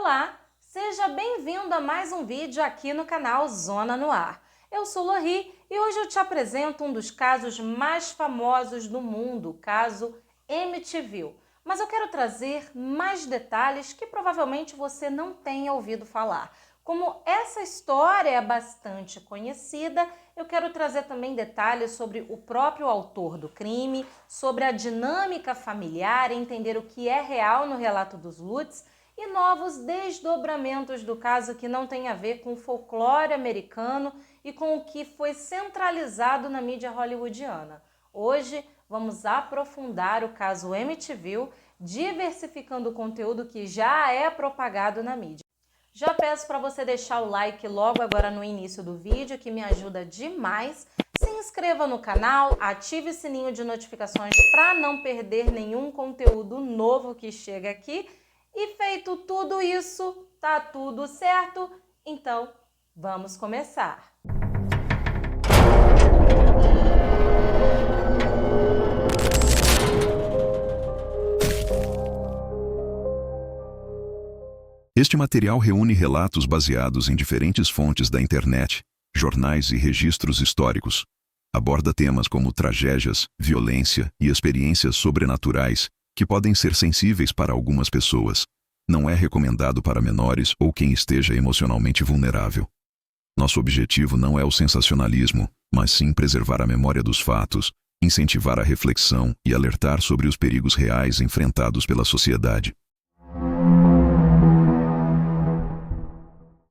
Olá, seja bem-vindo a mais um vídeo aqui no canal Zona no Ar. Eu sou Lori e hoje eu te apresento um dos casos mais famosos do mundo, o caso Amityville. Mas eu quero trazer mais detalhes que provavelmente você não tenha ouvido falar. Como essa história é bastante conhecida, eu quero trazer também detalhes sobre o próprio autor do crime, sobre a dinâmica familiar, entender o que é real no relato dos Lutz e novos desdobramentos do caso que não tem a ver com o folclore americano e com o que foi centralizado na mídia hollywoodiana. Hoje vamos aprofundar o caso Amityville, diversificando o conteúdo que já é propagado na mídia. Já peço para você deixar o like logo agora no início do vídeo, que me ajuda demais. Se inscreva no canal, ative o sininho de notificações para não perder nenhum conteúdo novo que chega aqui. E feito tudo isso, tá tudo certo? Então, vamos começar! Este material reúne relatos baseados em diferentes fontes da internet, jornais e registros históricos. Aborda temas como tragédias, violência e experiências sobrenaturais que podem ser sensíveis para algumas pessoas. Não é recomendado para menores ou quem esteja emocionalmente vulnerável. Nosso objetivo não é o sensacionalismo, mas sim preservar a memória dos fatos, incentivar a reflexão e alertar sobre os perigos reais enfrentados pela sociedade.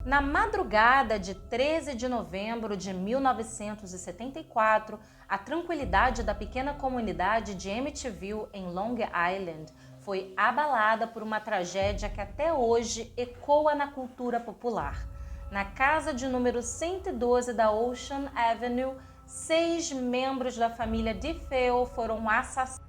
Na madrugada de 13 de novembro de 1974, a tranquilidade da pequena comunidade de Amityville, em Long Island, foi abalada por uma tragédia que até hoje ecoa na cultura popular. Na casa de número 112 da Ocean Avenue, 6 membros da família DeFeo foram assassinados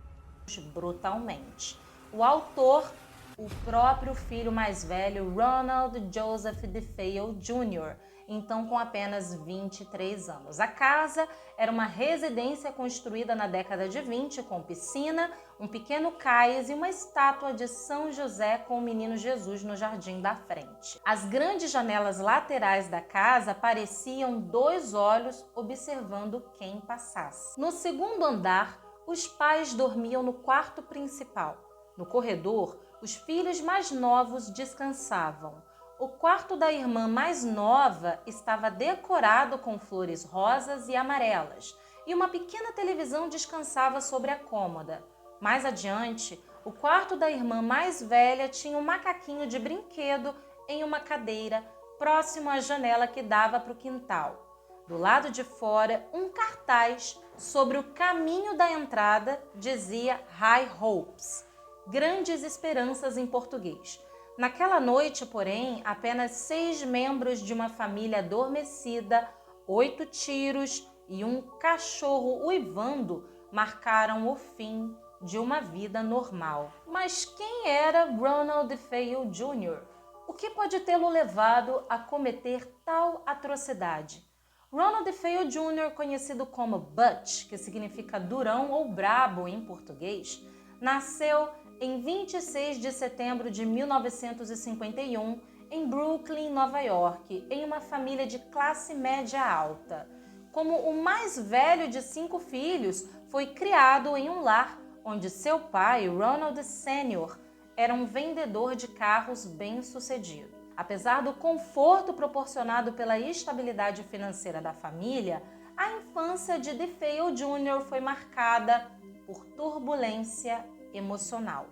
brutalmente. O autor, o próprio filho mais velho, Ronald Joseph DeFeo Jr., então com apenas 23 anos. A casa era uma residência construída na década de 20, com piscina, um pequeno cais e uma estátua de São José com o menino Jesus no jardim da frente. As grandes janelas laterais da casa pareciam 2 olhos observando quem passasse. No segundo andar, os pais dormiam no quarto principal. No corredor, os filhos mais novos descansavam. O quarto da irmã mais nova estava decorado com flores rosas e amarelas, e uma pequena televisão descansava sobre a cômoda. Mais adiante, o quarto da irmã mais velha tinha um macaquinho de brinquedo em uma cadeira, próximo à janela que dava para o quintal. Do lado de fora, um cartaz sobre o caminho da entrada dizia High Hopes, Grandes Esperanças em português. Naquela noite, porém, apenas 6 membros de uma família adormecida, 8 tiros e um cachorro uivando marcaram o fim de uma vida normal. Mas quem era Ronald DeFeo Jr.? O que pode tê-lo levado a cometer tal atrocidade? Ronald DeFeo Jr., conhecido como Butch, que significa durão ou brabo em português, nasceu em 26 de setembro de 1951, em Brooklyn, Nova York, em uma família de classe média alta. Como o mais velho de 5 filhos, foi criado em um lar onde seu pai, Ronald Sr., era um vendedor de carros bem-sucedido. Apesar do conforto proporcionado pela estabilidade financeira da família, a infância de DeFeo Jr. foi marcada por turbulência emocional.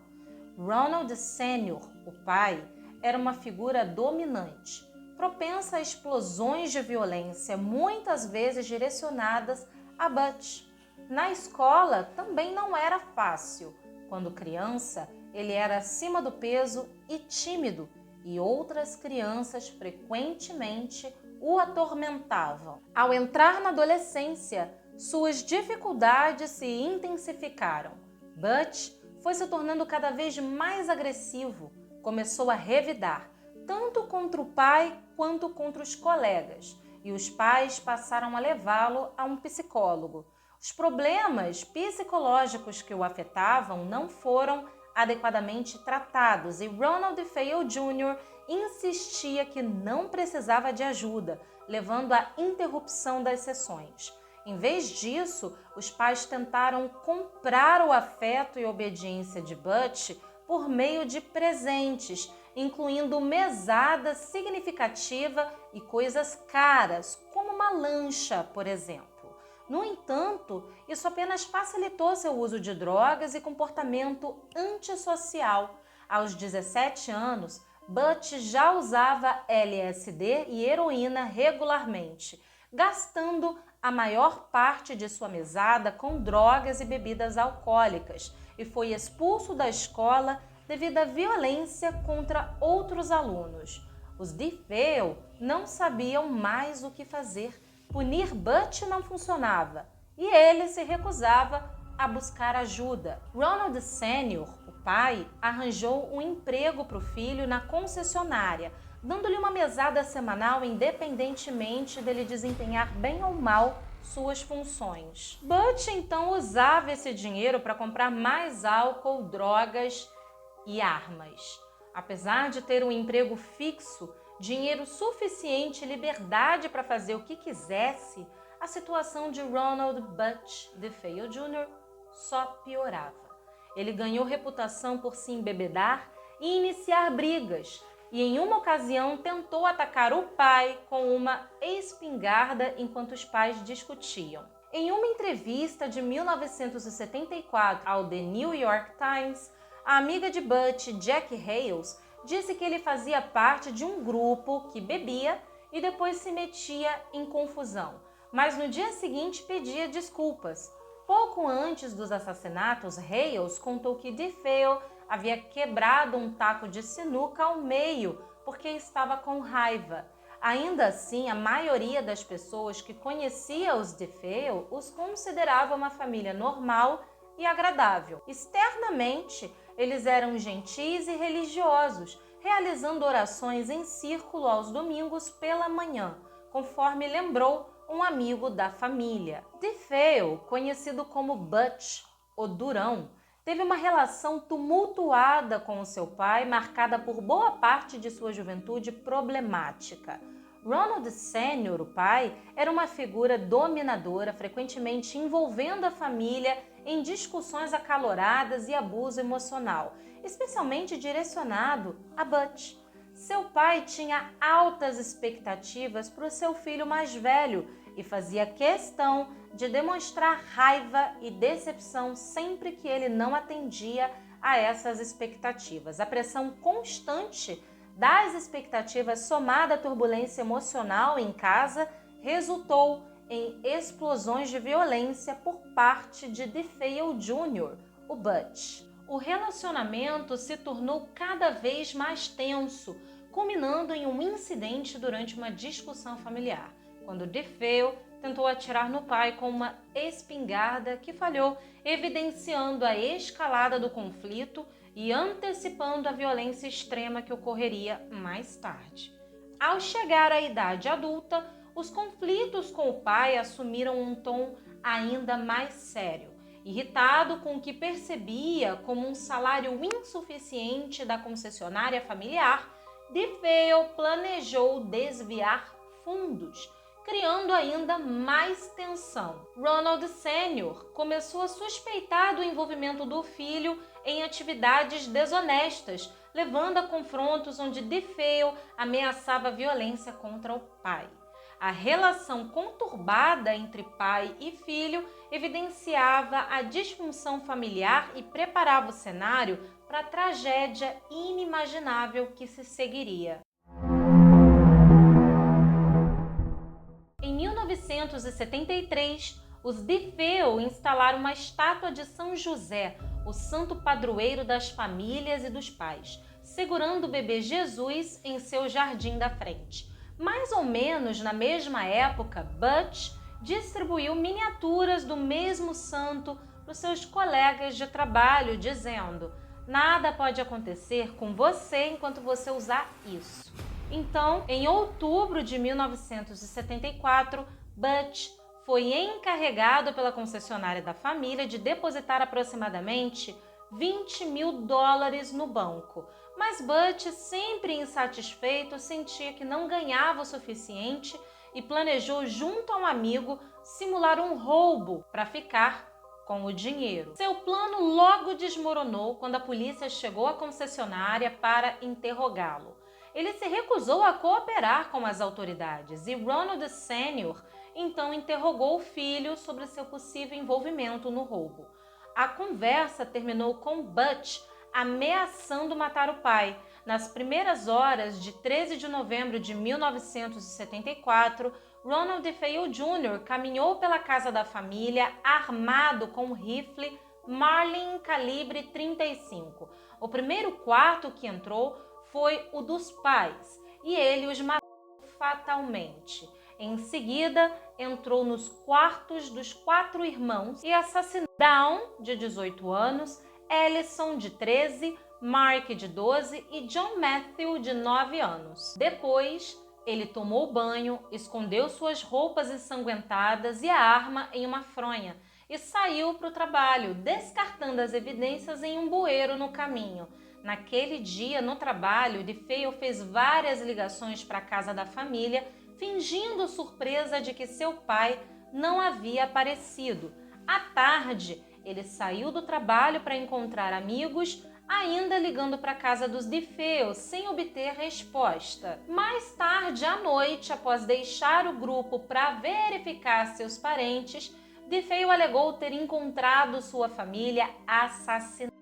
Ronald Sr., o pai, era uma figura dominante, propensa a explosões de violência, muitas vezes direcionadas a Butch. Na escola também não era fácil. Quando criança, ele era acima do peso e tímido, e outras crianças frequentemente o atormentavam. Ao entrar na adolescência, suas dificuldades se intensificaram. Butch foi se tornando cada vez mais agressivo, começou a revidar, tanto contra o pai quanto contra os colegas, e os pais passaram a levá-lo a um psicólogo. Os problemas psicológicos que o afetavam não foram adequadamente tratados e Ronald DeFeo Jr. insistia que não precisava de ajuda, levando à interrupção das sessões. Em vez disso, os pais tentaram comprar o afeto e obediência de Butch por meio de presentes, incluindo mesada significativa e coisas caras, como uma lancha, por exemplo. No entanto, isso apenas facilitou seu uso de drogas e comportamento antissocial. Aos 17 anos, Butch já usava LSD e heroína regularmente, gastando a maior parte de sua mesada com drogas e bebidas alcoólicas, e foi expulso da escola devido à violência contra outros alunos. Os DeFeo não sabiam mais o que fazer. Punir Butch não funcionava e ele se recusava a buscar ajuda. Ronald Sr., o pai, arranjou um emprego para o filho na concessionária, dando-lhe uma mesada semanal independentemente dele desempenhar bem ou mal suas funções. Butch então usava esse dinheiro para comprar mais álcool, drogas e armas. Apesar de ter um emprego fixo, dinheiro suficiente e liberdade para fazer o que quisesse, a situação de Ronald Butch DeFeo Jr. só piorava. Ele ganhou reputação por se embebedar e iniciar brigas, e em uma ocasião tentou atacar o pai com uma espingarda enquanto os pais discutiam. Em uma entrevista de 1974 ao The New York Times, a amiga de Butch, Jackie Hales, disse que ele fazia parte de um grupo que bebia e depois se metia em confusão, mas no dia seguinte pedia desculpas. Pouco antes dos assassinatos, Hales contou que DeFeo havia quebrado um taco de sinuca ao meio porque estava com raiva. Ainda assim, a maioria das pessoas que conhecia os DeFeo os considerava uma família normal e agradável. Externamente, eles eram gentis e religiosos, realizando orações em círculo aos domingos pela manhã, conforme lembrou um amigo da família. DeFeo, conhecido como Butch, o Durão, teve uma relação tumultuada com o seu pai, marcada por boa parte de sua juventude problemática. Ronald Sr., o pai, era uma figura dominadora, frequentemente envolvendo a família em discussões acaloradas e abuso emocional, especialmente direcionado a Butch. Seu pai tinha altas expectativas para o seu filho mais velho e fazia questão de demonstrar raiva e decepção sempre que ele não atendia a essas expectativas. A pressão constante das expectativas somada à turbulência emocional em casa resultou em explosões de violência por parte de DeFeo Jr., o Butch. O relacionamento se tornou cada vez mais tenso, culminando em um incidente durante uma discussão familiar, quando DeFeo tentou atirar no pai com uma espingarda que falhou, evidenciando a escalada do conflito e antecipando a violência extrema que ocorreria mais tarde. Ao chegar à idade adulta, os conflitos com o pai assumiram um tom ainda mais sério. Irritado com o que percebia como um salário insuficiente da concessionária familiar, DeFeo planejou desviar fundos, criando ainda mais tensão. Ronald Sr. começou a suspeitar do envolvimento do filho em atividades desonestas, levando a confrontos onde DeFeo ameaçava violência contra o pai. A relação conturbada entre pai e filho evidenciava a disfunção familiar e preparava o cenário para a tragédia inimaginável que se seguiria. Em 1973, os DeFeo instalaram uma estátua de São José, o santo padroeiro das famílias e dos pais, segurando o bebê Jesus em seu jardim da frente. Mais ou menos na mesma época, Butch distribuiu miniaturas do mesmo santo para os seus colegas de trabalho, dizendo: "Nada pode acontecer com você enquanto você usar isso." Então, em outubro de 1974, Butch foi encarregado pela concessionária da família de depositar aproximadamente $20 mil no banco, Mas Butch, sempre insatisfeito, sentia que não ganhava o suficiente e planejou, junto a um amigo, simular um roubo para ficar com o dinheiro. Seu plano logo desmoronou quando a polícia chegou à concessionária para interrogá-lo. Ele se recusou a cooperar com as autoridades e Ronald Sr. então interrogou o filho sobre seu possível envolvimento no roubo. A conversa terminou com Butch ameaçando matar o pai. Nas primeiras horas de 13 de novembro de 1974, Ronald DeFeo Jr. caminhou pela casa da família armado com um rifle Marlin calibre 35. O primeiro quarto que entrou foi o dos pais e ele os matou fatalmente. Em seguida, entrou nos quartos dos 4 irmãos e assassinou Dawn, de 18 anos, Ellison, de 13, Mark, de 12 e John Matthew, de 9 anos. Depois, ele tomou banho, escondeu suas roupas ensanguentadas e a arma em uma fronha e saiu para o trabalho, descartando as evidências em um bueiro no caminho. Naquele dia, no trabalho, DeFeo fez várias ligações para a casa da família, fingindo surpresa de que seu pai não havia aparecido. À tarde, ele saiu do trabalho para encontrar amigos, ainda ligando para a casa dos DeFeo sem obter resposta. Mais tarde à noite, após deixar o grupo para verificar seus parentes, DeFeo alegou ter encontrado sua família assassinada.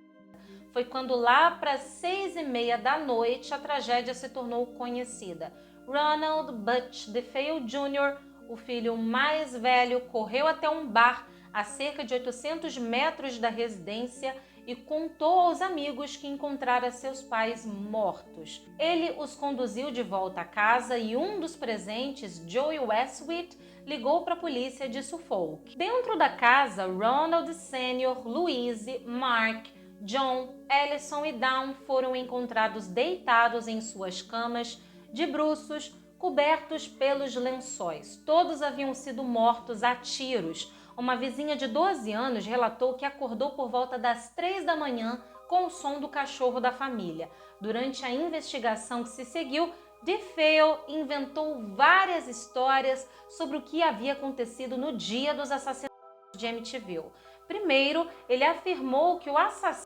Foi quando lá para 6h30 da noite a tragédia se tornou conhecida. Ronald Butch DeFeo Jr., o filho mais velho, correu até um bar a cerca de 800 metros da residência e contou aos amigos que encontrara seus pais mortos. Ele os conduziu de volta à casa e um dos presentes, Joey Westwit, ligou para a polícia de Suffolk. Dentro da casa, Ronald Sr., Louise, Mark, John, Ellison e Dawn foram encontrados deitados em suas camas, de bruços, cobertos pelos lençóis. Todos haviam sido mortos a tiros. Uma vizinha de 12 anos relatou que acordou por volta das 3 da manhã com o som do cachorro da família. Durante a investigação que se seguiu, DeFeo inventou várias histórias sobre o que havia acontecido no dia dos assassinatos de Amityville. Primeiro, ele afirmou que o assassino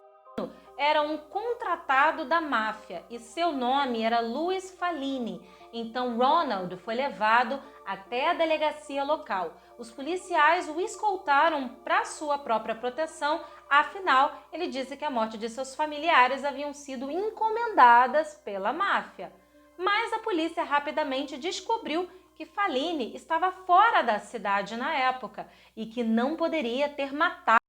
era um contratado da máfia e seu nome era Louis Falini. Então Ronald foi levado até a delegacia local. Os policiais o escoltaram para sua própria proteção, afinal, ele disse que a morte de seus familiares haviam sido encomendadas pela máfia. Mas a polícia rapidamente descobriu que Falini estava fora da cidade na época e que não poderia ter matado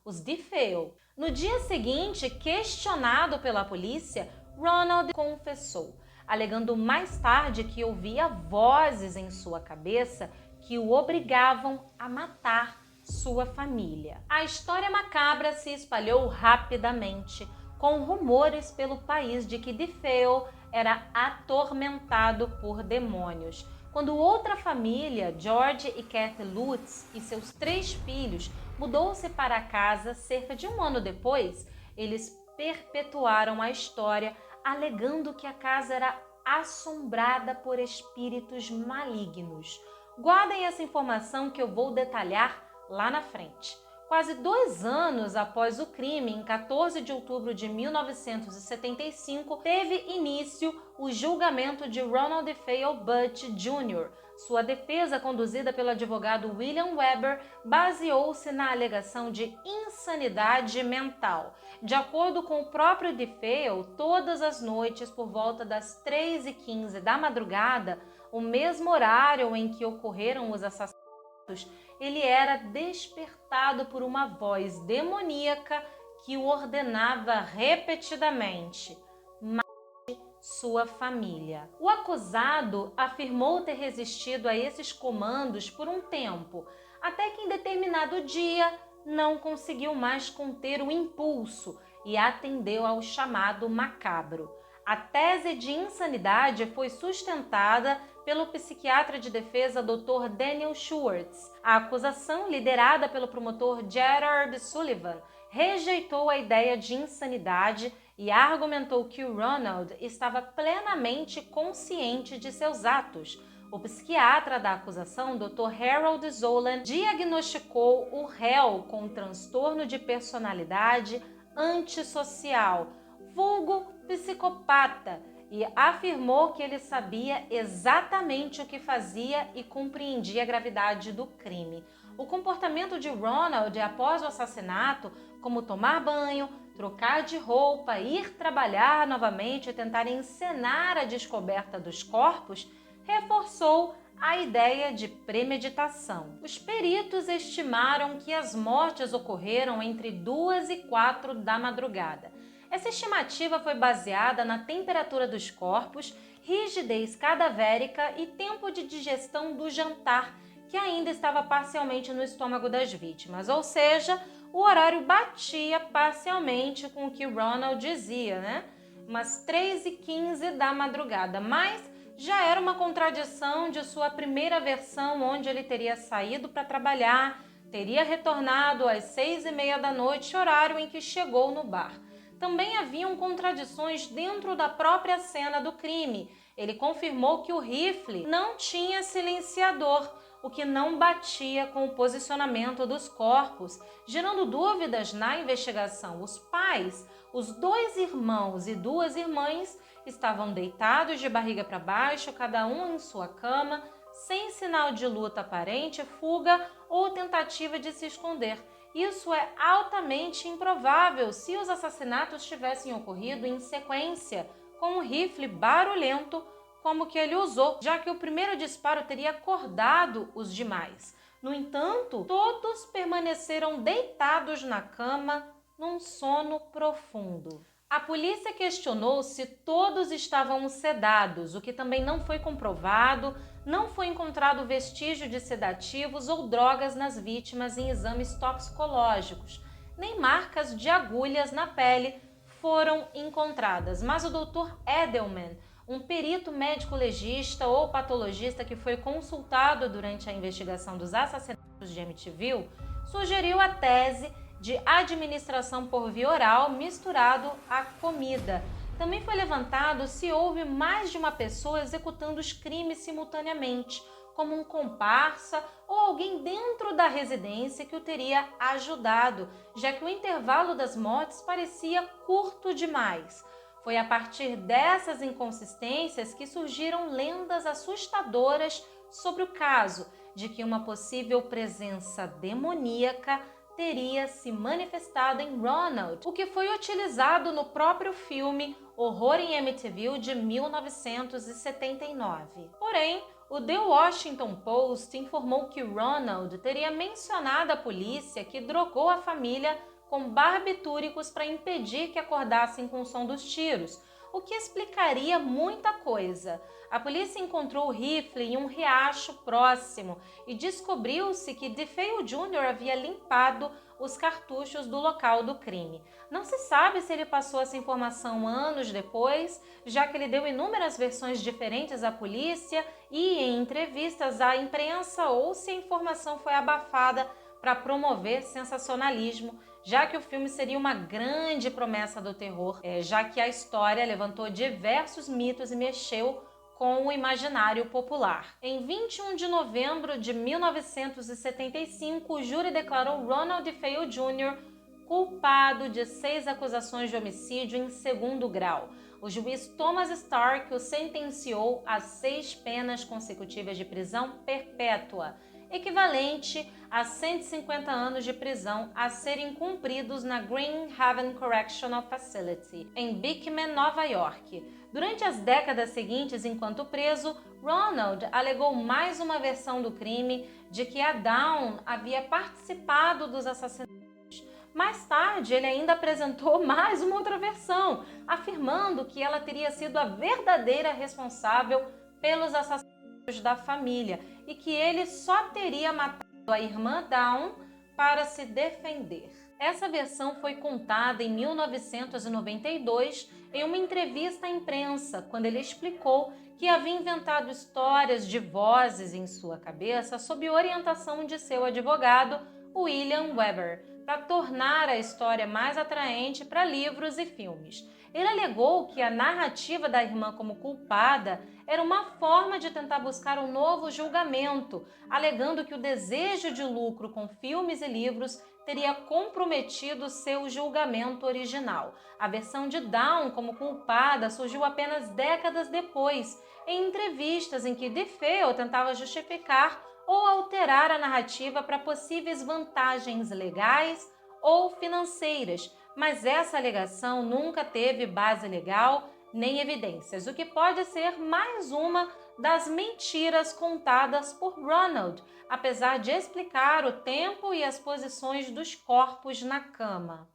os DeFeo. No dia seguinte, questionado pela polícia, Ronald confessou, alegando mais tarde que ouvia vozes em sua cabeça que o obrigavam a matar sua família. A história macabra se espalhou rapidamente, com rumores pelo país de que DeFeo era atormentado por demônios. Quando outra família, George e Kathy Lutz, e seus 3 filhos, mudou-se para a casa cerca de um ano depois, eles perpetuaram a história, alegando que a casa era assombrada por espíritos malignos. Guardem essa informação que eu vou detalhar lá na frente. Quase 2 anos após o crime, em 14 de outubro de 1975, teve início o julgamento de Ronald DeFeo Butch Jr. Sua defesa, conduzida pelo advogado William Weber, baseou-se na alegação de insanidade mental. De acordo com o próprio DeFeo, todas as noites, por volta das 3h15 da madrugada, o mesmo horário em que ocorreram os assassinatos, ele era despertado por uma voz demoníaca que o ordenava repetidamente: mate sua família. O acusado afirmou ter resistido a esses comandos por um tempo, até que em determinado dia não conseguiu mais conter o impulso e atendeu ao chamado macabro. A tese de insanidade foi sustentada pelo psiquiatra de defesa Dr. Daniel Schwartz. A acusação, liderada pelo promotor Gerard Sullivan, rejeitou a ideia de insanidade e argumentou que o Ronald estava plenamente consciente de seus atos. O psiquiatra da acusação, Dr. Harold Zolan, diagnosticou o réu com transtorno de personalidade antissocial, vulgo psicopata, e afirmou que ele sabia exatamente o que fazia e compreendia a gravidade do crime. O comportamento de Ronald após o assassinato, como tomar banho, trocar de roupa, ir trabalhar novamente e tentar encenar a descoberta dos corpos, reforçou a ideia de premeditação. Os peritos estimaram que as mortes ocorreram entre 2 e 4 da madrugada. Essa estimativa foi baseada na temperatura dos corpos, rigidez cadavérica e tempo de digestão do jantar, que ainda estava parcialmente no estômago das vítimas, ou seja, o horário batia parcialmente com o que Ronald dizia, né? Umas 3h15 da madrugada, mas já era uma contradição de sua primeira versão, onde ele teria saído para trabalhar, teria retornado às 6h30 da noite, horário em que chegou no bar. Também haviam contradições dentro da própria cena do crime. Ele confirmou que o rifle não tinha silenciador, o que não batia com o posicionamento dos corpos, gerando dúvidas na investigação. Os pais, os 2 irmãos e 2 irmãs, estavam deitados de barriga para baixo, cada um em sua cama, sem sinal de luta aparente, fuga ou tentativa de se esconder. Isso é altamente improvável se os assassinatos tivessem ocorrido em sequência, com um rifle barulhento como o que ele usou, já que o primeiro disparo teria acordado os demais. No entanto, todos permaneceram deitados na cama num sono profundo. A polícia questionou se todos estavam sedados, o que também não foi comprovado. Não foi encontrado vestígio de sedativos ou drogas nas vítimas em exames toxicológicos, nem marcas de agulhas na pele foram encontradas. Mas o Dr. Edelman, um perito médico-legista ou patologista que foi consultado durante a investigação dos assassinatos de Amityville, sugeriu a tese de administração por via oral misturado à comida. Também foi levantado se houve mais de uma pessoa executando os crimes simultaneamente, como um comparsa ou alguém dentro da residência que o teria ajudado, já que o intervalo das mortes parecia curto demais. Foi a partir dessas inconsistências que surgiram lendas assustadoras sobre o caso, de que uma possível presença demoníaca teria se manifestado em Ronald, o que foi utilizado no próprio filme Horror em Amityville de 1979. Porém, o The Washington Post informou que Ronald teria mencionado à polícia que drogou a família com barbitúricos para impedir que acordassem com o som dos tiros, o que explicaria muita coisa. A polícia encontrou o rifle em um riacho próximo e descobriu-se que DeFeo Jr. havia limpado os cartuchos do local do crime. Não se sabe se ele passou essa informação anos depois, já que ele deu inúmeras versões diferentes à polícia e em entrevistas à imprensa, ou se a informação foi abafada para promover sensacionalismo, já que o filme seria uma grande promessa do terror, já que a história levantou diversos mitos e mexeu com o imaginário popular. Em 21 de novembro de 1975, o júri declarou Ronald DeFeo Jr. culpado de 6 acusações de homicídio em segundo grau. O juiz Thomas Stark o sentenciou a 6 penas consecutivas de prisão perpétua, equivalente a 150 anos de prisão a serem cumpridos na Green Haven Correctional Facility, em Beekman, Nova York. Durante as décadas seguintes, enquanto preso, Ronald alegou mais uma versão do crime, de que a Dawn havia participado dos assassinatos. Mais tarde, ele ainda apresentou mais uma outra versão, afirmando que ela teria sido a verdadeira responsável pelos assassinatos da família e que ele só teria matado a irmã Dawn para se defender. Essa versão foi contada em 1992 em uma entrevista à imprensa, quando ele explicou que havia inventado histórias de vozes em sua cabeça sob orientação de seu advogado, William Weber, para tornar a história mais atraente para livros e filmes. Ele alegou que a narrativa da irmã como culpada era uma forma de tentar buscar um novo julgamento, alegando que o desejo de lucro com filmes e livros teria comprometido seu julgamento original. A versão de Dawn como culpada surgiu apenas décadas depois, em entrevistas em que DeFeo tentava justificar ou alterar a narrativa para possíveis vantagens legais ou financeiras, mas essa alegação nunca teve base legal nem evidências, o que pode ser mais uma das mentiras contadas por Ronald, apesar de explicar o tempo e as posições dos corpos na cama.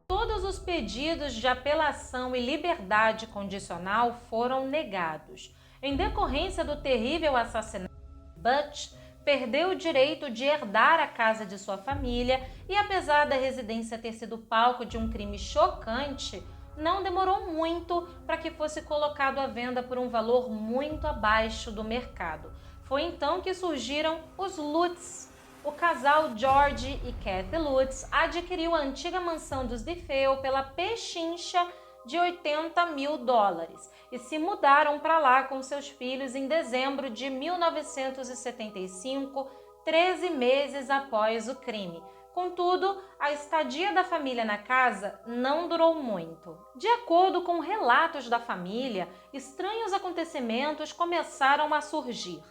Todos os pedidos de apelação e liberdade condicional foram negados. Em decorrência do terrível assassinato, Butch perdeu o direito de herdar a casa de sua família e, apesar da residência ter sido palco de um crime chocante, não demorou muito para que fosse colocado à venda por um valor muito abaixo do mercado. Foi então que surgiram os Lutz. O casal George e Kathy Lutz adquiriu a antiga mansão dos DeFeo pela pechincha de $80 mil e se mudaram para lá com seus filhos em dezembro de 1975, 13 meses após o crime. Contudo, a estadia da família na casa não durou muito. De acordo com relatos da família, estranhos acontecimentos começaram a surgir.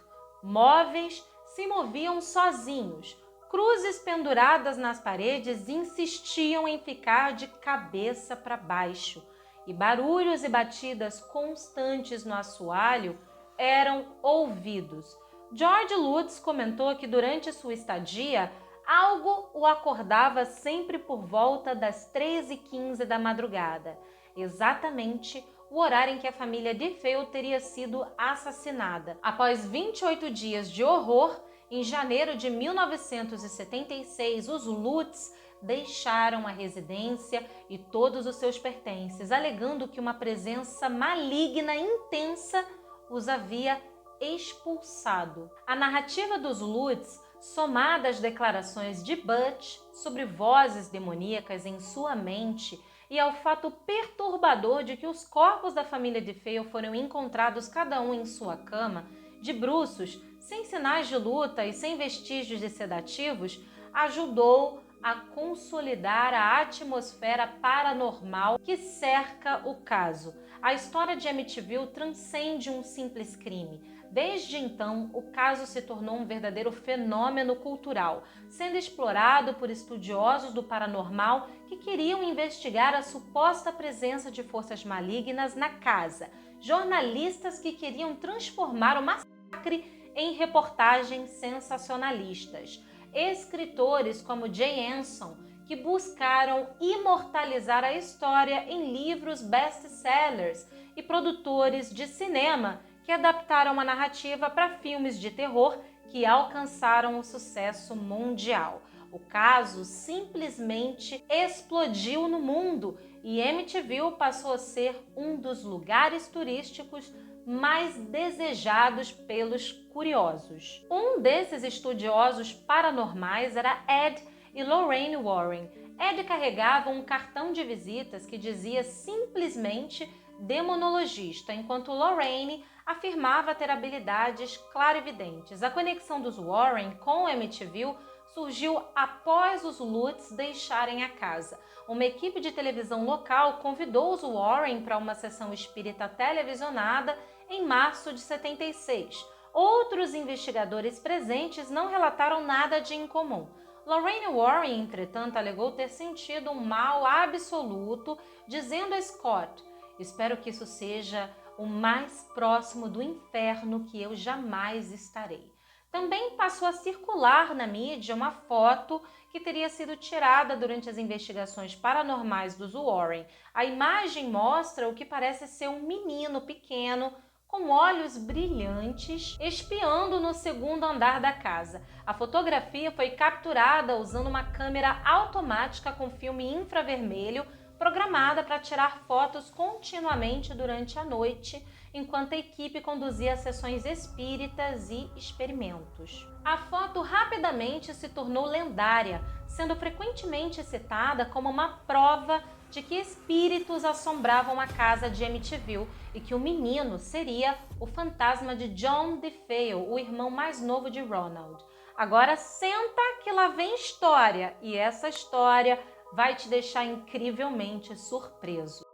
Móveis se moviam sozinhos. Cruzes penduradas nas paredes insistiam em ficar de cabeça para baixo. E barulhos e batidas constantes no assoalho eram ouvidos. George Lutz comentou que durante sua estadia, algo o acordava sempre por volta das 3h15 da madrugada, exatamente o horário em que a família DeFeo teria sido assassinada. Após 28 dias de horror, em janeiro de 1976, os Lutz deixaram a residência e todos os seus pertences, alegando que uma presença maligna intensa os havia expulsado. A narrativa dos Lutz, somada às declarações de Butch sobre vozes demoníacas em sua mente e ao fato perturbador de que os corpos da família DeFeo foram encontrados cada um em sua cama, de bruços, sem sinais de luta e sem vestígios de sedativos, ajudou a consolidar a atmosfera paranormal que cerca o caso. A história de Amityville transcende um simples crime. Desde então, o caso se tornou um verdadeiro fenômeno cultural, sendo explorado por estudiosos do paranormal que queriam investigar a suposta presença de forças malignas na casa, jornalistas que queriam transformar o massacre em reportagens sensacionalistas, escritores como Jay Anson, que buscaram imortalizar a história em livros best-sellers, e produtores de cinema que adaptaram a narrativa para filmes de terror que alcançaram o sucesso mundial. O caso simplesmente explodiu no mundo e Amityville passou a ser um dos lugares turísticos mais desejados pelos curiosos. Um desses estudiosos paranormais era Ed e Lorraine Warren. Ed carregava um cartão de visitas que dizia simplesmente demonologista, enquanto Lorraine afirmava ter habilidades clarividentes. A conexão dos Warren com Amityville surgiu após os Lutz deixarem a casa. Uma equipe de televisão local convidou os Warren para uma sessão espírita televisionada em março de 76. Outros investigadores presentes não relataram nada de incomum. Lorraine Warren, entretanto, alegou ter sentido um mal absoluto, dizendo a Scott: "Espero que isso seja o mais próximo do inferno que eu jamais estarei." Também passou a circular na mídia uma foto que teria sido tirada durante as investigações paranormais dos Warren. A imagem mostra o que parece ser um menino pequeno com olhos brilhantes espiando no segundo andar da casa. A fotografia foi capturada usando uma câmera automática com filme infravermelho programada para tirar fotos continuamente durante a noite, enquanto a equipe conduzia sessões espíritas e experimentos. A foto rapidamente se tornou lendária, sendo frequentemente citada como uma prova de que espíritos assombravam a casa de Amityville e que o menino seria o fantasma de John DeFeo, o irmão mais novo de Ronald. Agora senta que lá vem história, e essa história vai te deixar incrivelmente surpreso.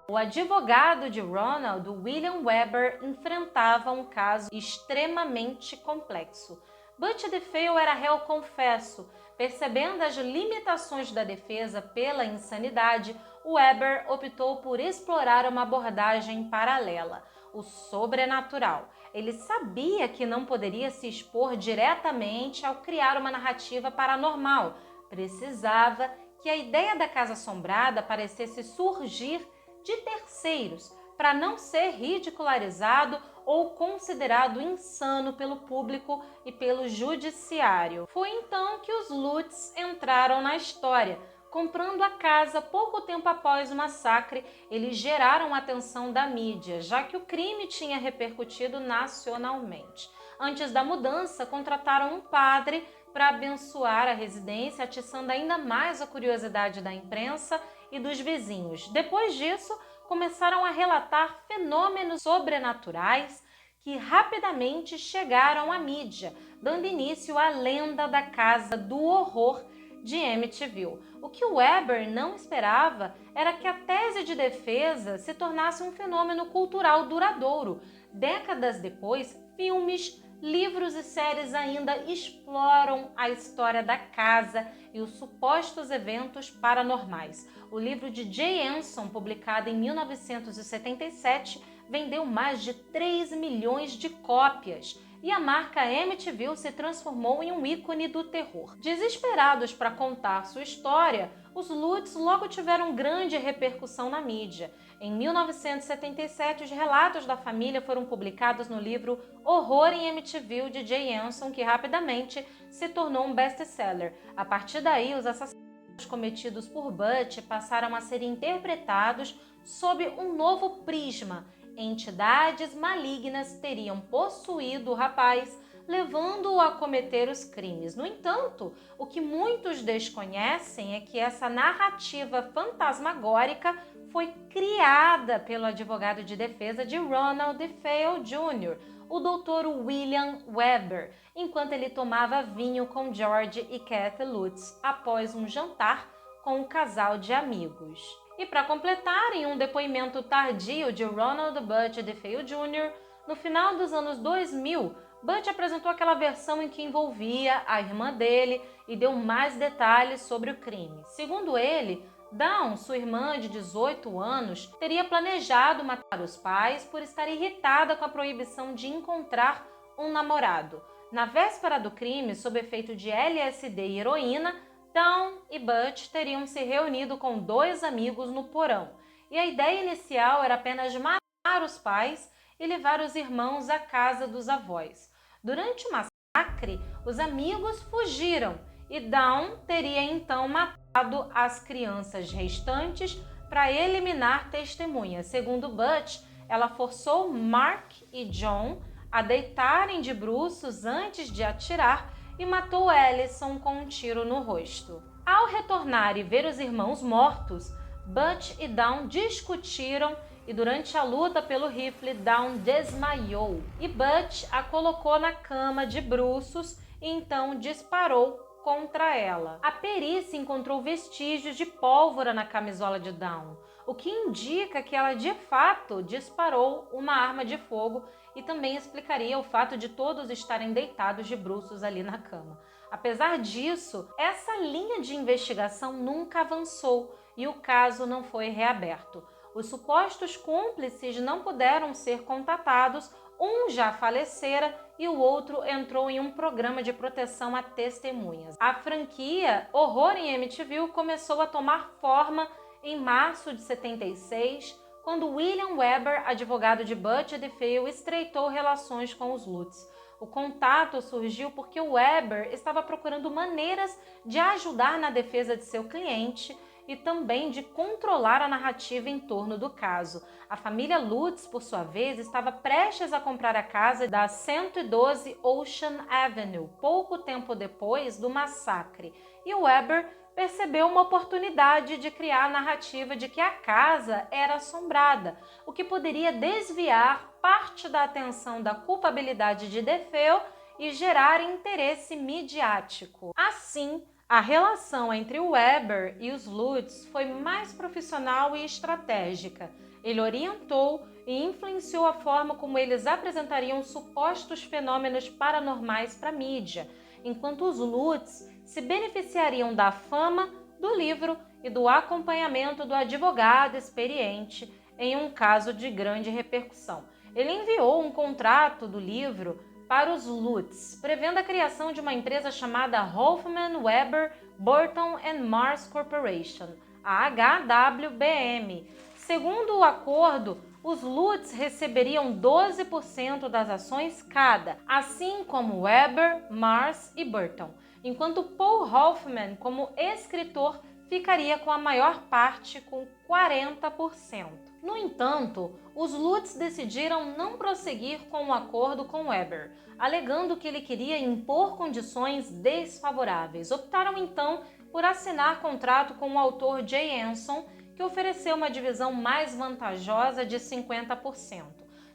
O advogado de Ronald, William Weber, enfrentava um caso extremamente complexo. Butch DeFeo era réu confesso. Percebendo as limitações da defesa pela insanidade, Weber optou por explorar uma abordagem paralela, o sobrenatural. Ele sabia que não poderia se expor diretamente ao criar uma narrativa paranormal. Precisava que a ideia da casa assombrada parecesse surgir de terceiros, para não ser ridicularizado ou considerado insano pelo público e pelo judiciário. Foi então que os Lutz entraram na história. Comprando a casa pouco tempo após o massacre, eles geraram a atenção da mídia, já que o crime tinha repercutido nacionalmente. Antes da mudança, contrataram um padre para abençoar a residência, atiçando ainda mais a curiosidade da imprensa e dos vizinhos. Depois disso, começaram a relatar fenômenos sobrenaturais que rapidamente chegaram à mídia, dando início à lenda da Casa do Horror de Amityville. O que Weber não esperava era que a tese de defesa se tornasse um fenômeno cultural duradouro. Décadas depois, filmes, livros e séries ainda exploram a história da casa e os supostos eventos paranormais. O livro de Jay Anson, publicado em 1977, vendeu mais de 3 milhões de cópias e a marca Amityville se transformou em um ícone do terror. Desesperados para contar sua história, os Lutz logo tiveram grande repercussão na mídia. Em 1977, os relatos da família foram publicados no livro Horror em Amityville, de Jay Anson, que rapidamente se tornou um best-seller. A partir daí, os assassinatos cometidos por Butch passaram a ser interpretados sob um novo prisma. Entidades malignas teriam possuído o rapaz, levando-o a cometer os crimes. No entanto, o que muitos desconhecem é que essa narrativa fantasmagórica foi criada pelo advogado de defesa de Ronald DeFeo Jr., o Dr. William Weber, enquanto ele tomava vinho com George e Kathy Lutz após um jantar com um casal de amigos. E para completar, em um depoimento tardio de Ronald Butch DeFeo Jr., no final dos anos 2000, Butch apresentou aquela versão em que envolvia a irmã dele e deu mais detalhes sobre o crime. Segundo ele, Dawn, sua irmã de 18 anos, teria planejado matar os pais por estar irritada com a proibição de encontrar um namorado. Na véspera do crime, sob efeito de LSD e heroína, Dawn e Butch teriam se reunido com 2 amigos no porão, e a ideia inicial era apenas matar os pais e levar os irmãos à casa dos avós. Durante o massacre, os amigos fugiram e Dawn teria então matado as crianças restantes para eliminar testemunhas. Segundo Butch, ela forçou Mark e John a deitarem de bruços antes de atirar e matou Allison com um tiro no rosto. Ao retornar e ver os irmãos mortos, Butch e Dawn discutiram e durante a luta pelo rifle, Dawn desmaiou e Butch a colocou na cama de bruços e então disparou contra ela. A perícia encontrou vestígios de pólvora na camisola de Dawn, o que indica que ela de fato disparou uma arma de fogo e também explicaria o fato de todos estarem deitados de bruços ali na cama. Apesar disso, essa linha de investigação nunca avançou e o caso não foi reaberto. Os supostos cúmplices não puderam ser contatados, um já falecera e o outro entrou em um programa de proteção a testemunhas. A franquia Horror em Amityville começou a tomar forma em março de 76, quando William Weber, advogado de Butch DeFeo, estreitou relações com os Lutz. O contato surgiu porque o Weber estava procurando maneiras de ajudar na defesa de seu cliente e também de controlar a narrativa em torno do caso. A família Lutz, por sua vez, estava prestes a comprar a casa da 112 Ocean Avenue, pouco tempo depois do massacre, e o Weber percebeu uma oportunidade de criar a narrativa de que a casa era assombrada, o que poderia desviar parte da atenção da culpabilidade de DeFeo e gerar interesse midiático. Assim, a relação entre o Weber e os Lutz foi mais profissional e estratégica. Ele orientou e influenciou a forma como eles apresentariam supostos fenômenos paranormais para a mídia, enquanto os Lutz se beneficiariam da fama do livro e do acompanhamento do advogado experiente em um caso de grande repercussão. Ele enviou um contrato do livro para os Lutz, prevendo a criação de uma empresa chamada Hoffman Weber Burton and Mars Corporation, a HWBM. Segundo o acordo, os Lutz receberiam 12% das ações cada, assim como Weber, Mars e Burton, enquanto Paul Hoffman, como escritor, ficaria com a maior parte, com 40%. No entanto, os Lutz decidiram não prosseguir com o acordo com Weber, alegando que ele queria impor condições desfavoráveis. Optaram então por assinar contrato com o autor Jay Anson, que ofereceu uma divisão mais vantajosa de 50%,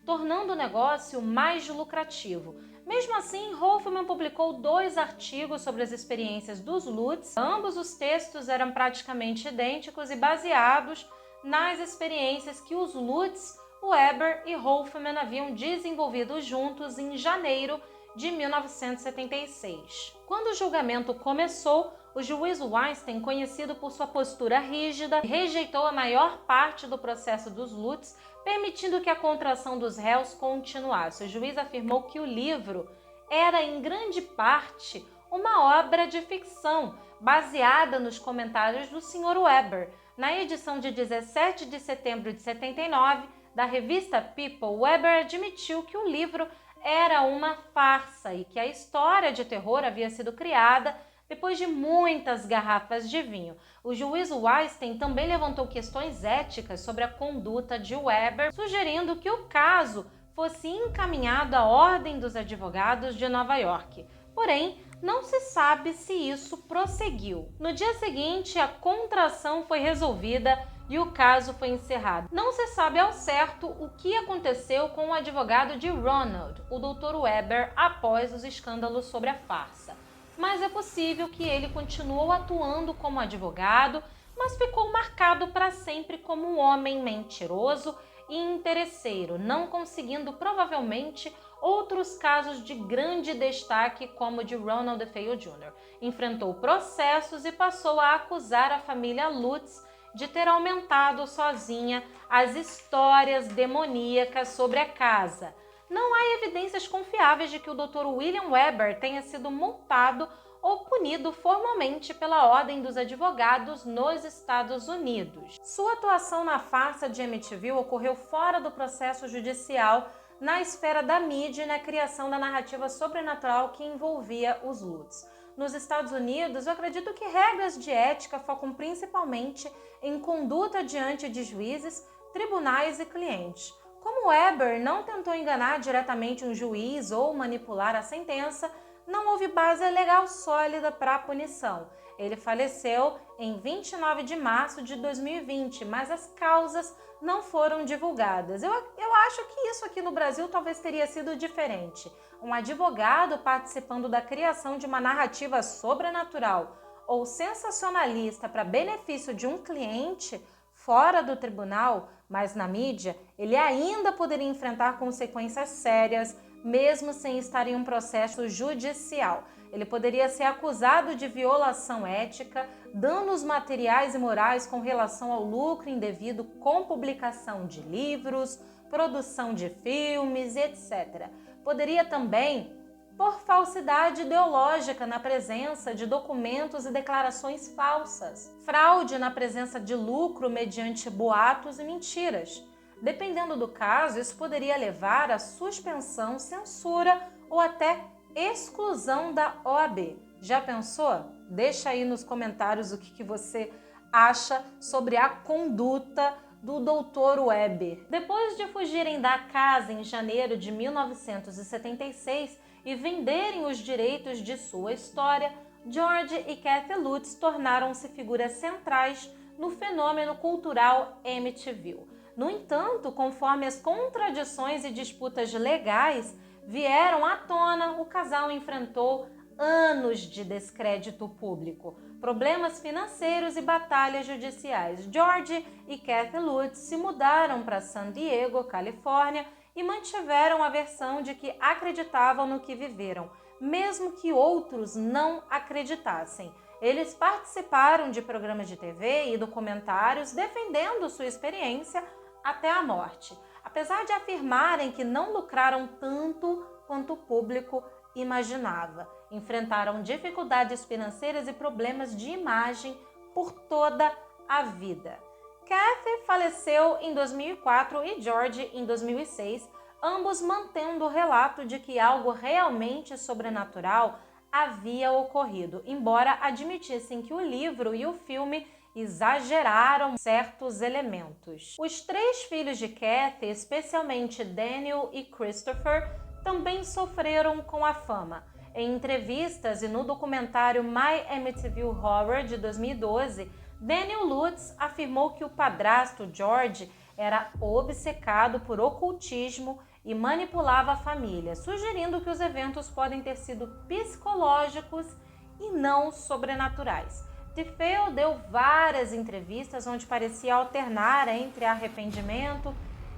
tornando o negócio mais lucrativo. Mesmo assim, Hoffman publicou 2 artigos sobre as experiências dos Lutz. Ambos os textos eram praticamente idênticos e baseados nas experiências que os Lutz, Weber e Hoffman haviam desenvolvido juntos em janeiro de 1976. Quando o julgamento começou, o juiz Weinstein, conhecido por sua postura rígida, rejeitou a maior parte do processo dos Lutz, permitindo que a contração dos réus continuasse. O juiz afirmou que o livro era, em grande parte, uma obra de ficção, baseada nos comentários do Sr. Weber. Na edição de 17 de setembro de 79, da revista People, Weber admitiu que o livro era uma farsa e que a história de terror havia sido criada depois de muitas garrafas de vinho. O juiz Weinstein também levantou questões éticas sobre a conduta de Weber, sugerindo que o caso fosse encaminhado à Ordem dos Advogados de Nova York. Porém, não se sabe se isso prosseguiu. No dia seguinte, a contração foi resolvida e o caso foi encerrado. Não se sabe ao certo o que aconteceu com o advogado de Ronald, o Dr. Weber, após os escândalos sobre a farsa. Mas é possível que ele continuou atuando como advogado, mas ficou marcado para sempre como um homem mentiroso e interesseiro, não conseguindo provavelmente outros casos de grande destaque como o de Ronald DeFeo Jr. Enfrentou processos e passou a acusar a família Lutz de ter aumentado sozinha as histórias demoníacas sobre a casa. Não há evidências confiáveis de que o Dr. William Weber tenha sido multado ou punido formalmente pela Ordem dos Advogados nos Estados Unidos. Sua atuação na farsa de Amityville ocorreu fora do processo judicial, na esfera da mídia e na criação da narrativa sobrenatural que envolvia os Lutz. Nos Estados Unidos, eu acredito que regras de ética focam principalmente em conduta diante de juízes, tribunais e clientes. Como Weber não tentou enganar diretamente um juiz ou manipular a sentença, não houve base legal sólida para a punição. Ele faleceu em 29 de março de 2020, mas as causas não foram divulgadas. Eu acho que isso aqui no Brasil talvez teria sido diferente. Um advogado participando da criação de uma narrativa sobrenatural ou sensacionalista para benefício de um cliente fora do tribunal, mas na mídia, ele ainda poderia enfrentar consequências sérias, mesmo sem estar em um processo judicial. Ele poderia ser acusado de violação ética, danos materiais e morais com relação ao lucro indevido com publicação de livros, produção de filmes, etc. Poderia também por falsidade ideológica na presença de documentos e declarações falsas, fraude na presença de lucro mediante boatos e mentiras. Dependendo do caso, isso poderia levar à suspensão, censura ou até exclusão da OAB. Já pensou? Deixa aí nos comentários o que você acha sobre a conduta do Dr. Weber. Depois de fugirem da casa em janeiro de 1976 e venderem os direitos de sua história, George e Kathy Lutz tornaram-se figuras centrais no fenômeno cultural Amityville. No entanto, conforme as contradições e disputas legais vieram à tona, o casal enfrentou anos de descrédito público, problemas financeiros e batalhas judiciais. George e Kathy Lutz se mudaram para San Diego, Califórnia, e mantiveram a versão de que acreditavam no que viveram, mesmo que outros não acreditassem. Eles participaram de programas de TV e documentários defendendo sua experiência até a morte, apesar de afirmarem que não lucraram tanto quanto o público imaginava. Enfrentaram dificuldades financeiras e problemas de imagem por toda a vida. Kathy faleceu em 2004 e George em 2006, ambos mantendo o relato de que algo realmente sobrenatural havia ocorrido, embora admitissem que o livro e o filme exageraram certos elementos. Os 3 filhos de Kathy, especialmente Daniel e Christopher, também sofreram com a fama. Em entrevistas e no documentário My Amityville Horror de 2012, Daniel Lutz afirmou que o padrasto George era obcecado por ocultismo e manipulava a família, sugerindo que os eventos podem ter sido psicológicos e não sobrenaturais. DeFeo deu várias entrevistas onde parecia alternar entre arrependimento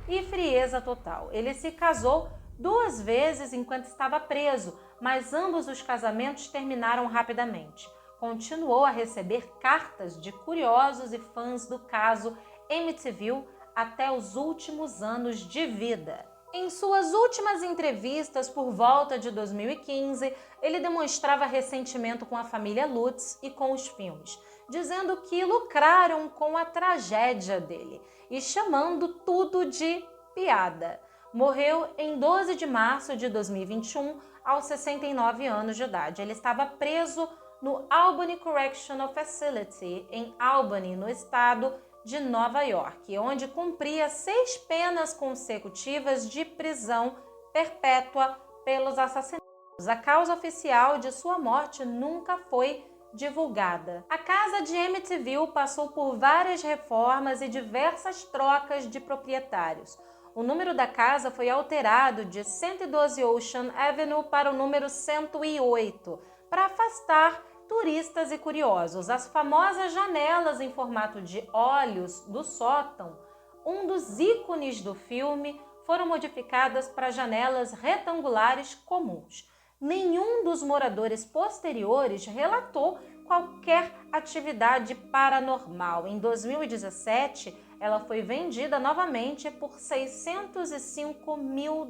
e frieza total. Ele se casou 2 vezes enquanto estava preso, mas ambos os casamentos terminaram rapidamente. Continuou a receber cartas de curiosos e fãs do caso Amityville até os últimos anos de vida. Em suas últimas entrevistas por volta de 2015, ele demonstrava ressentimento com a família Lutz e com os filmes, dizendo que lucraram com a tragédia dele e chamando tudo de piada. Morreu em 12 de março de 2021, aos 69 anos de idade. Ele estava preso no Albany Correctional Facility, em Albany, no estado de Nova York, onde cumpria 6 penas consecutivas de prisão perpétua pelos assassinatos. A causa oficial de sua morte nunca foi divulgada. A casa de Amityville passou por várias reformas e diversas trocas de proprietários. O número da casa foi alterado de 112 Ocean Avenue para o número 108, para afastar turistas e curiosos. As famosas janelas em formato de olhos do sótão, um dos ícones do filme, foram modificadas para janelas retangulares comuns. Nenhum dos moradores posteriores relatou qualquer atividade paranormal. Em 2017, ela foi vendida novamente por $605 mil,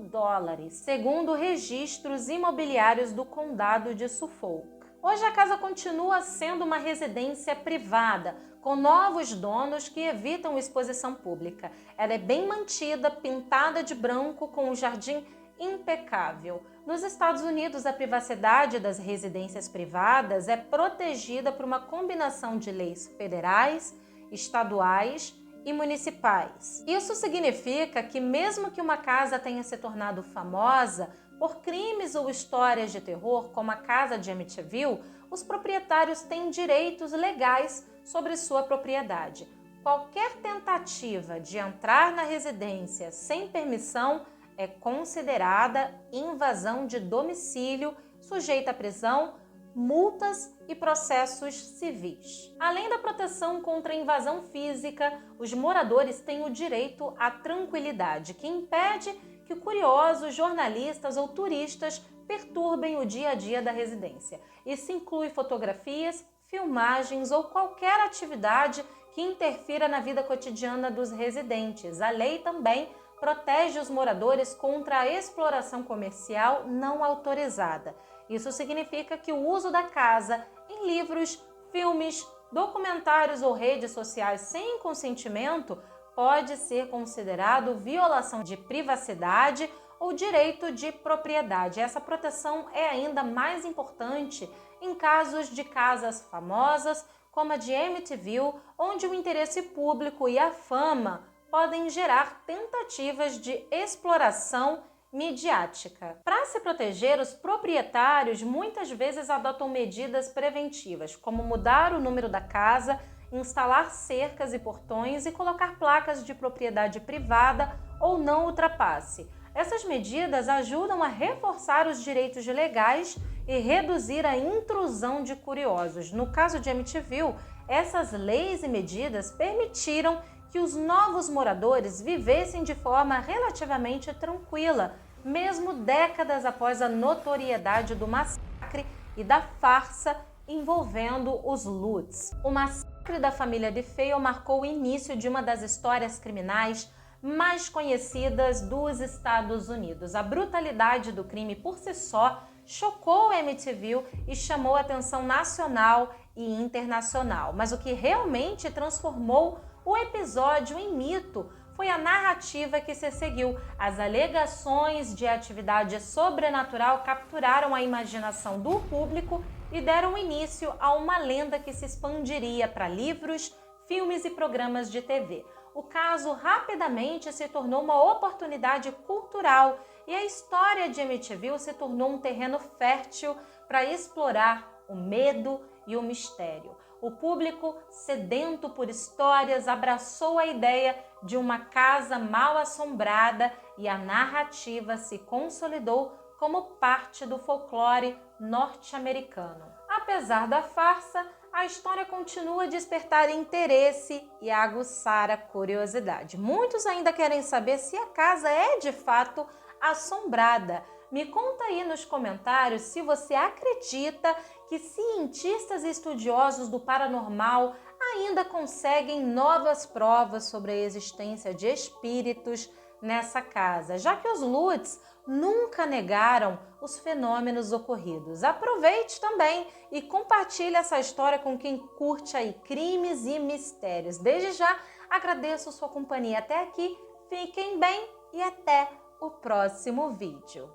segundo registros imobiliários do condado de Suffolk. Hoje a casa continua sendo uma residência privada, com novos donos que evitam exposição pública. Ela é bem mantida, pintada de branco, com um jardim impecável. Nos Estados Unidos, a privacidade das residências privadas é protegida por uma combinação de leis federais, estaduais e municipais. Isso significa que mesmo que uma casa tenha se tornado famosa por crimes ou histórias de terror, como a casa de Amityville, os proprietários têm direitos legais sobre sua propriedade. Qualquer tentativa de entrar na residência sem permissão é considerada invasão de domicílio, sujeita a prisão, multas e processos civis. Além da proteção contra a invasão física, os moradores têm o direito à tranquilidade, que impede que curiosos, jornalistas ou turistas perturbem o dia a dia da residência. Isso inclui fotografias, filmagens ou qualquer atividade que interfira na vida cotidiana dos residentes. A lei também protege os moradores contra a exploração comercial não autorizada. Isso significa que o uso da casa em livros, filmes, documentários ou redes sociais sem consentimento pode ser considerado violação de privacidade ou direito de propriedade. Essa proteção é ainda mais importante em casos de casas famosas, como a de Amityville, onde o interesse público e a fama podem gerar tentativas de exploração midiática. Para se proteger, os proprietários muitas vezes adotam medidas preventivas, como mudar o número da casa, instalar cercas e portões e colocar placas de propriedade privada ou não ultrapasse. Essas medidas ajudam a reforçar os direitos legais e reduzir a intrusão de curiosos. No caso de Amityville, essas leis e medidas permitiram que os novos moradores vivessem de forma relativamente tranquila, mesmo décadas após a notoriedade do massacre e da farsa envolvendo os Lutz. O massacre da família DeFeo marcou o início de uma das histórias criminais mais conhecidas dos Estados Unidos. A brutalidade do crime por si só chocou Amityville e chamou a atenção nacional e internacional. Mas o que realmente transformou o episódio em mito foi a narrativa que se seguiu. As alegações de atividade sobrenatural capturaram a imaginação do público e deram início a uma lenda que se expandiria para livros, filmes e programas de TV. O caso rapidamente se tornou uma oportunidade cultural e a história de Amityville se tornou um terreno fértil para explorar o medo e o mistério. O público, sedento por histórias, abraçou a ideia de uma casa mal assombrada e a narrativa se consolidou como parte do folclore norte-americano. Apesar da farsa, a história continua a despertar interesse e a aguçar a curiosidade. Muitos ainda querem saber se a casa é de fato assombrada. Me conta aí nos comentários se você acredita que cientistas e estudiosos do paranormal ainda conseguem novas provas sobre a existência de espíritos nessa casa, já que os Lutz nunca negaram os fenômenos ocorridos. Aproveite também e compartilhe essa história com quem curte aí crimes e mistérios. Desde já agradeço sua companhia até aqui, fiquem bem e até o próximo vídeo.